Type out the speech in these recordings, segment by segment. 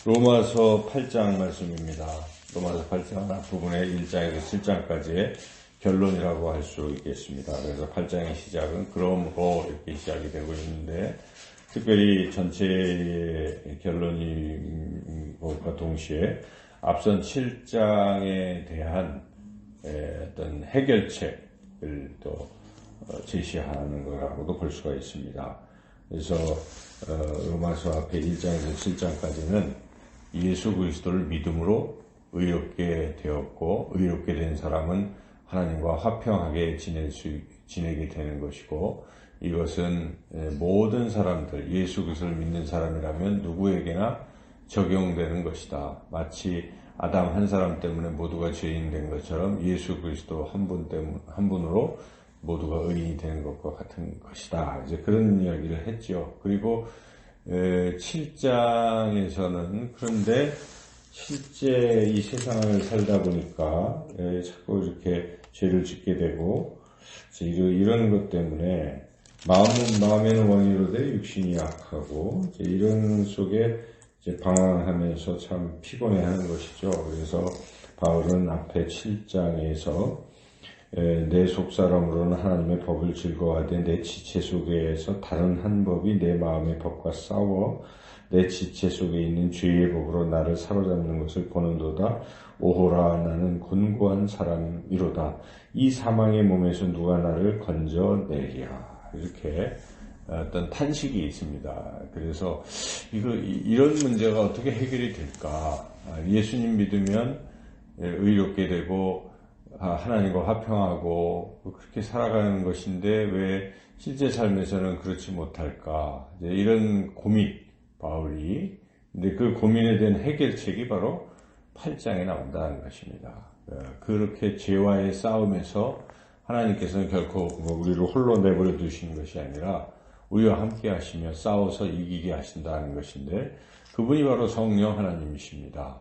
로마서 8장 말씀입니다. 로마서 8장 앞부분의 1장에서 7장까지의 결론이라고 할 수 있겠습니다. 그래서 8장의 시작은 그러므로 이렇게 시작이 되고 있는데, 특별히 전체의 결론과 동시에 앞선 7장에 대한 어떤 해결책을 또 제시하는 거라고도 볼 수가 있습니다. 그래서 로마서 앞에 1장에서 7장까지는 예수 그리스도를 믿음으로 의롭게 되었고, 의롭게 된 사람은 하나님과 화평하게 지내게 되는 것이고, 이것은 모든 사람들, 예수 그리스도를 믿는 사람이라면 누구에게나 적용되는 것이다. 마치 아담 한 사람 때문에 모두가 죄인 된 것처럼 예수 그리스도 한 분으로 모두가 의인이 되는 것과 같은 것이다. 이제 그런 이야기를 했죠. 그리고 7장에서는 그런데 실제 이 세상을 살다 보니까 자꾸 이렇게 죄를 짓게 되고, 이런 것 때문에 마음에는 원이로되 육신이 약하고, 이런 속에 방황하면서 참 피곤해하는 것이죠. 그래서 바울은 앞에 7장에서 내 속사람으로는 하나님의 법을 즐거워하되 내 지체 속에서 다른 한 법이 내 마음의 법과 싸워 내 지체 속에 있는 죄의 법으로 나를 사로잡는 것을 보는도다. 오호라, 나는 곤고한 사람이로다. 이 사망의 몸에서 누가 나를 건져내랴. 이렇게 어떤 탄식이 있습니다. 그래서 이런 문제가 어떻게 해결이 될까? 예수님 믿으면 의롭게 되고 하나님과 화평하고 그렇게 살아가는 것인데 왜 실제 삶에서는 그렇지 못할까? 이런 고민, 바울이. 근데 그 고민에 대한 해결책이 바로 8장에 나온다는 것입니다. 그렇게 죄와의 싸움에서 하나님께서는 결코 우리를 홀로 내버려 두시는 것이 아니라 우리와 함께 하시며 싸워서 이기게 하신다는 것인데, 그분이 바로 성령 하나님이십니다.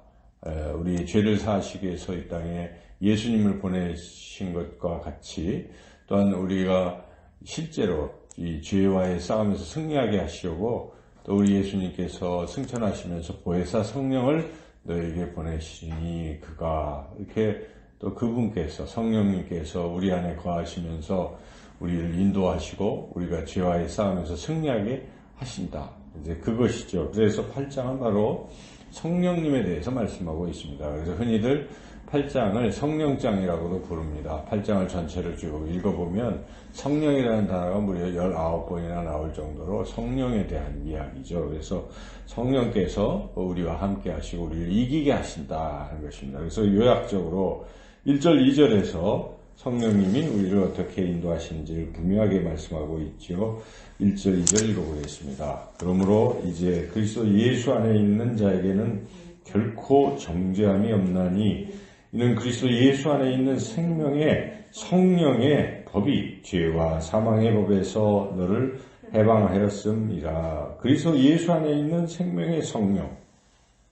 우리의 죄를 사하시기 위해서 이 땅에 예수님을 보내신 것과 같이 또한 우리가 실제로 이 죄와의 싸움에서 승리하게 하시려고 또 우리 예수님께서 승천하시면서 보혜사 성령을 너에게 보내시니 그가, 이렇게 또 그분께서, 성령님께서 우리 안에 거하시면서 우리를 인도하시고 우리가 죄와의 싸움에서 승리하게 하신다. 이제 그것이죠. 그래서 8장은 바로 성령님에 대해서 말씀하고 있습니다. 그래서 흔히들 8장을 성령장이라고도 부릅니다. 8장을 전체를 쭉 읽어보면 성령이라는 단어가 무려 19번이나 나올 정도로 성령에 대한 이야기죠. 그래서 성령께서 우리와 함께 하시고 우리를 이기게 하신다 하는 것입니다. 그래서 요약적으로 1절, 2절에서 성령님이 우리를 어떻게 인도하시는지를 분명하게 말씀하고 있죠. 1절, 2절 읽어보겠습니다. 그러므로 이제 그리스도 예수 안에 있는 자에게는 결코 정죄함이 없나니 이는 그리스도 예수 안에 있는 생명의 성령의 법이 죄와 사망의 법에서 너를 해방하였음이라. 그리스도 예수 안에 있는 생명의 성령,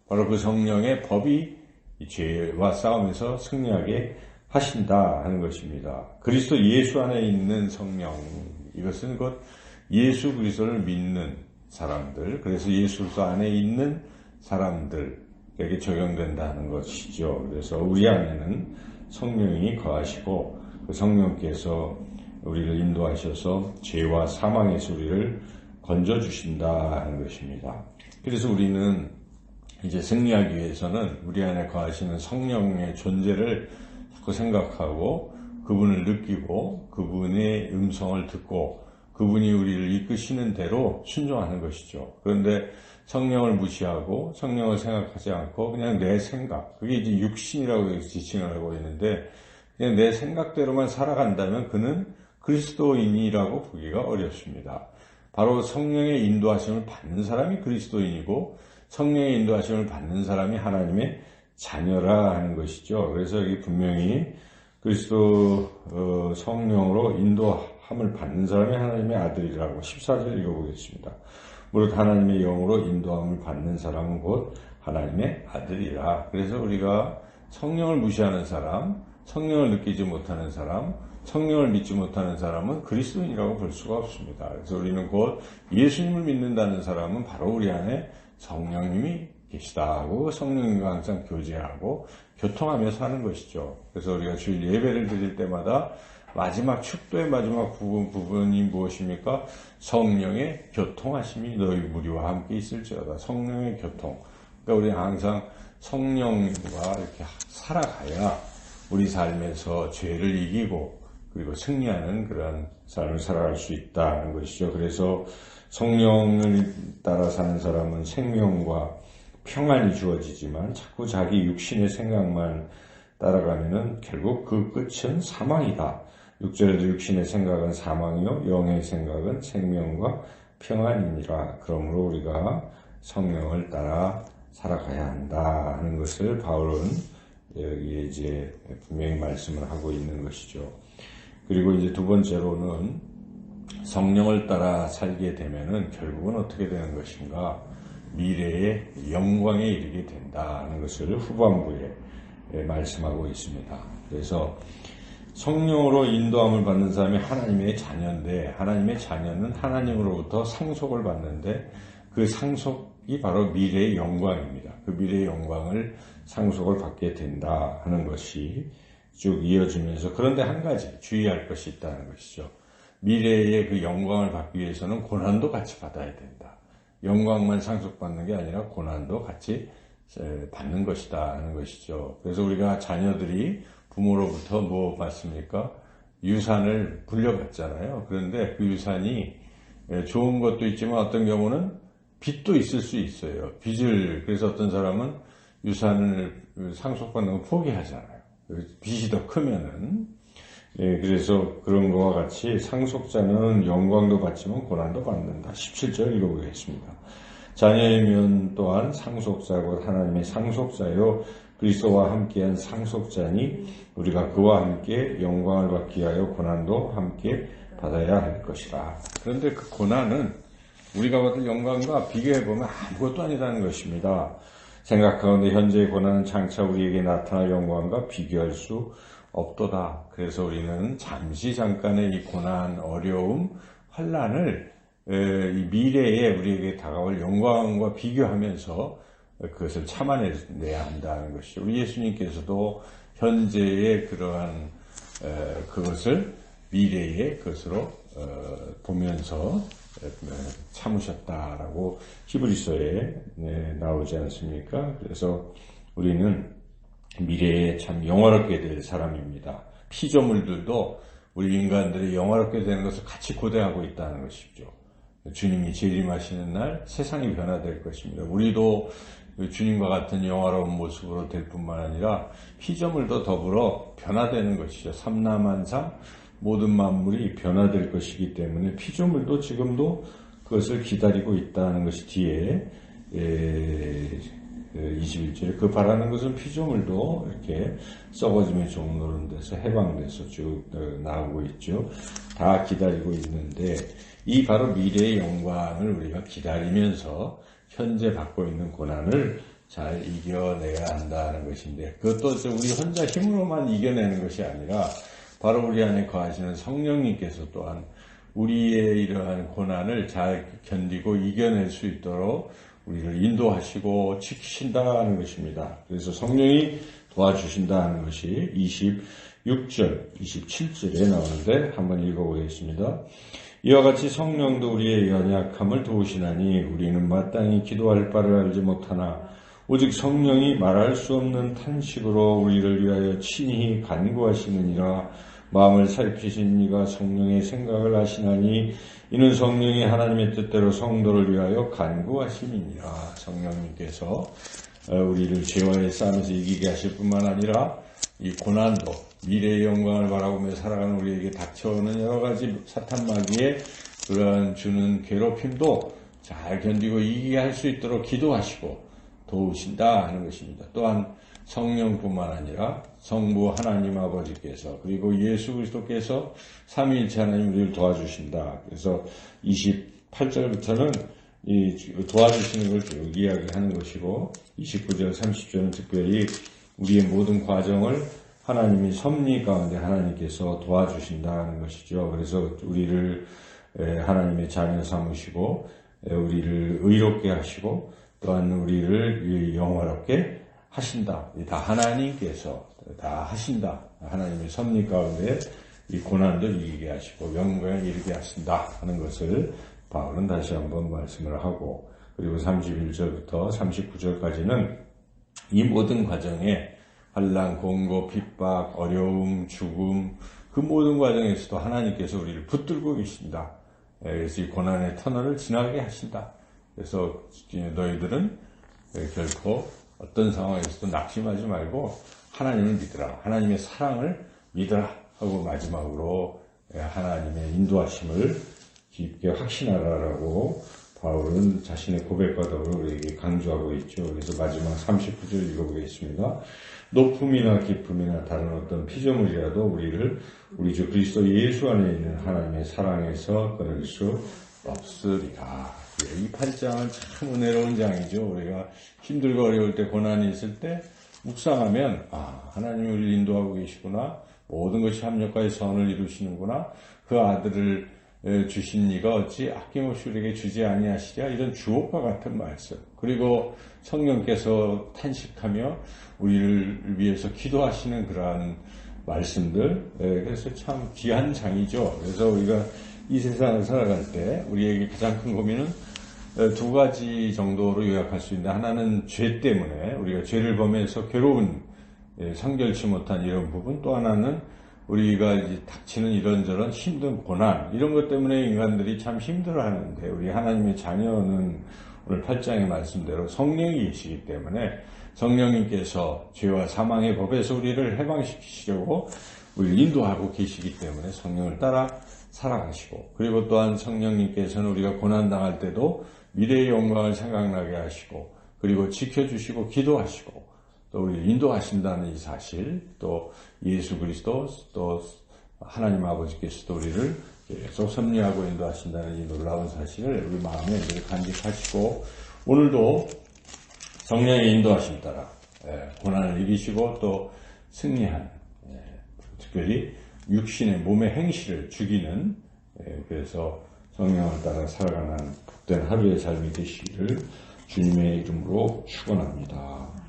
바로 그 성령의 법이 이 죄와 싸움에서 승리하게 하신다 하는 것입니다. 그리스도 예수 안에 있는 성령, 이것은 곧 예수 그리스도를 믿는 사람들, 그래서 예수 안에 있는 사람들에게 적용된다는 것이죠. 그래서 우리 안에는 성령이 거하시고 그 성령께서 우리를 인도하셔서 죄와 사망에서 우리를 건져주신다 하는 것입니다. 그래서 우리는 이제 승리하기 위해서는 우리 안에 거하시는 성령의 존재를 자꾸 생각하고 그분을 느끼고 그분의 음성을 듣고 그분이 우리를 이끄시는 대로 순종하는 것이죠. 그런데 성령을 무시하고 성령을 생각하지 않고 그냥 내 생각, 그게 이제 육신이라고 지칭을 하고 있는데, 그냥 내 생각대로만 살아간다면 그는 그리스도인이라고 보기가 어렵습니다. 바로 성령의 인도하심을 받는 사람이 그리스도인이고 성령의 인도하심을 받는 사람이 하나님의 자녀라 하는 것이죠. 그래서 여기 분명히 그리스도 성령으로 인도함을 받는 사람이 하나님의 아들이라고 14절 읽어보겠습니다. 무릇 하나님의 영으로 인도함을 받는 사람은 곧 하나님의 아들이라. 그래서 우리가 성령을 무시하는 사람, 성령을 느끼지 못하는 사람, 성령을 믿지 못하는 사람은 그리스도인이라고 볼 수가 없습니다. 그래서 우리는 곧 예수님을 믿는다는 사람은 바로 우리 안에 성령님이 계시다 하고 성령님과 항상 교제하고 교통하며 사는 것이죠. 그래서 우리가 주일 예배를 드릴 때마다 마지막 축도의 마지막 부분이 무엇입니까? 성령의 교통하심이 너희 무리와 함께 있을지어다. 성령의 교통. 그러니까 우리 항상 성령과 이렇게 살아가야 우리 삶에서 죄를 이기고 그리고 승리하는 그런 삶을 살아갈 수 있다는 것이죠. 그래서 성령을 따라 사는 사람은 생명과 평안이 주어지지만 자꾸 자기 육신의 생각만 따라가면은 결국 그 끝은 사망이다. 6절에도 육신의 생각은 사망이요 영의 생각은 생명과 평안이니라. 그러므로 우리가 성령을 따라 살아가야 한다 하는 것을 바울은 여기에 이제 분명히 말씀을 하고 있는 것이죠. 그리고 이제 두 번째로는 성령을 따라 살게 되면은 결국은 어떻게 되는 것인가? 미래의 영광에 이르게 된다는 것을 후반부에 말씀하고 있습니다. 그래서 성령으로 인도함을 받는 사람이 하나님의 자녀인데 하나님의 자녀는 하나님으로부터 상속을 받는데 그 상속이 바로 미래의 영광입니다. 그 미래의 영광을 상속을 받게 된다 하는 것이 쭉 이어지면서 그런데 한 가지 주의할 것이 있다는 것이죠. 미래의 그 영광을 받기 위해서는 고난도 같이 받아야 된다. 영광만 상속받는 게 아니라 고난도 같이 받는 것이다 하는 것이죠. 그래서 우리가 자녀들이 부모로부터 뭐 받습니까? 유산을 불려받잖아요. 그런데 그 유산이 좋은 것도 있지만 어떤 경우는 빚도 있을 수 있어요. 그래서 어떤 사람은 유산을 상속받는 걸 포기하잖아요. 빚이 더 크면은. 그래서 그런 것과 같이 상속자는 영광도 받지만 고난도 받는다. 17절 읽어보겠습니다. 자녀이면 또한 상속자고 하나님의 상속자요 그리스도와 함께한 상속자니 우리가 그와 함께 영광을 받기 위하여 고난도 함께 받아야 할 것이라. 그런데 그 고난은 우리가 받을 영광과 비교해보면 아무것도 아니라는 것입니다. 생각하건대 현재의 고난은 장차 우리에게 나타날 영광과 비교할 수 없도다. 그래서 우리는 잠깐의 이 고난, 어려움, 환난을 이 미래에 우리에게 다가올 영광과 비교하면서 그것을 참아내야 한다는 것이죠. 우리 예수님께서도 현재의 그러한 그것을 미래의 것으로 보면서 참으셨다라고 히브리서에 나오지 않습니까? 그래서 우리는 미래에 참 영화롭게 될 사람입니다. 피조물들도 우리 인간들이 영화롭게 되는 것을 같이 고대하고 있다는 것이죠. 주님이 재림하시는 날 세상이 변화될 것입니다. 우리도 주님과 같은 영화로운 모습으로 될 뿐만 아니라 피조물도 더불어 변화되는 것이죠. 삼라만상 모든 만물이 변화될 것이기 때문에 피조물도 지금도 그것을 기다리고 있다는 것이 뒤에 21절에 그 바라는 것은 피조물도 이렇게 썩어짐의 종로는 데서 해방돼서 쭉 나오고 있죠. 다 기다리고 있는데 이 바로 미래의 영광을 우리가 기다리면서 현재 받고 있는 고난을 잘 이겨내야 한다는 것인데 그것도 우리 혼자 힘으로만 이겨내는 것이 아니라 바로 우리 안에 거하시는 성령님께서 또한 우리의 이러한 고난을 잘 견디고 이겨낼 수 있도록 우리를 인도하시고 지키신다는 것입니다. 그래서 성령이 도와주신다는 것이 26절, 27절에 나오는데 한번 읽어보겠습니다. 이와 같이 성령도 우리의 연약함을 도우시나니 우리는 마땅히 기도할 바를 알지 못하나 오직 성령이 말할 수 없는 탄식으로 우리를 위하여 친히 간구하시느니라. 마음을 살피신 이가 성령의 생각을 하시나니 이는 성령이 하나님의 뜻대로 성도를 위하여 간구하심이니라. 성령님께서 우리를 죄와의 싸움에서 이기게 하실 뿐만 아니라 이 고난도 미래의 영광을 바라보며 살아가는 우리에게 닥쳐오는 여러 가지 사탄 마귀의 그러한 주는 괴롭힘도 잘 견디고 이기게 할 수 있도록 기도하시고 도우신다 하는 것입니다. 또한 성령뿐만 아니라 성부 하나님 아버지께서 그리고 예수 그리스도께서 삼위일체 하나님 우리를 도와주신다. 그래서 28절부터는 이 도와주시는 걸 쭉 이야기하는 것이고 29절 30절은 특별히 우리의 모든 과정을 하나님이 섭리 가운데 하나님께서 도와주신다는 것이죠. 그래서 우리를 하나님의 자녀 삼으시고 우리를 의롭게 하시고 또 또한 우리를 영화롭게 하신다. 다 하나님께서 다 하신다. 하나님의 섭리 가운데 이 고난도 이기게 하시고 영광을 이루게 하신다 하는 것을 바울은 다시 한번 말씀을 하고, 그리고 31절부터 39절까지는 이 모든 과정에 환난, 공고, 핍박, 어려움, 죽음, 그 모든 과정에서도 하나님께서 우리를 붙들고 계신다. 그래서 이 고난의 터널을 지나게 하신다. 그래서 너희들은 결코 어떤 상황에서도 낙심하지 말고 하나님을 믿으라. 하나님의 사랑을 믿으라. 하고 마지막으로 하나님의 인도하심을 깊게 확신하라라고 바울은 자신의 고백과 더불어 우리에게 강조하고 있죠. 그래서 마지막 39절 읽어보겠습니다. 높음이나 깊음이나 다른 어떤 피조물이라도 우리를 우리 주 그리스도 예수 안에 있는 하나님의 사랑에서 끊을 수 없으리라. 이 8장은 참 은혜로운 장이죠. 우리가 힘들고 어려울 때, 고난이 있을 때 묵상하면 하나님이 우리를 인도하고 계시구나. 모든 것이 합력하여 선을 이루시는구나. 그 아들을 주신 이가 어찌 아낌없이 우리에게 주지 아니하시랴. 이런 주옥과 같은 말씀. 그리고 성령께서 탄식하며 우리를 위해서 기도하시는 그러한 말씀들. 그래서 참 귀한 장이죠. 그래서 우리가 이 세상을 살아갈 때 우리에게 가장 큰 고민은 두 가지 정도로 요약할 수 있는데, 하나는 죄 때문에 우리가 죄를 범해서 괴로운 성결치 못한 이런 부분, 또 하나는 우리가 이제 닥치는 이런저런 힘든 고난, 이런 것 때문에 인간들이 참 힘들어하는데, 우리 하나님의 자녀는 오늘 8장의 말씀대로 성령이 계시기 때문에 성령님께서 죄와 사망의 법에서 우리를 해방시키시려고 우리를 인도하고 계시기 때문에 성령을 따라 살아가시고, 그리고 또한 성령님께서는 우리가 고난당할 때도 미래의 영광을 생각나게 하시고, 그리고 지켜주시고 기도하시고 또 우리를 인도하신다는 이 사실, 또 예수 그리스도, 또 하나님 아버지께서도 우리를 계속 섭리하고 인도하신다는 이 놀라운 사실을 우리 마음에 늘 간직하시고, 오늘도 성령의 인도하심 따라 고난을 이기시고 또 승리한, 특별히 육신의 몸의 행실을 죽이는, 그래서 성령을 따라 살아가는 복된 하루의 삶이 되시기를 주님의 이름으로 축원합니다.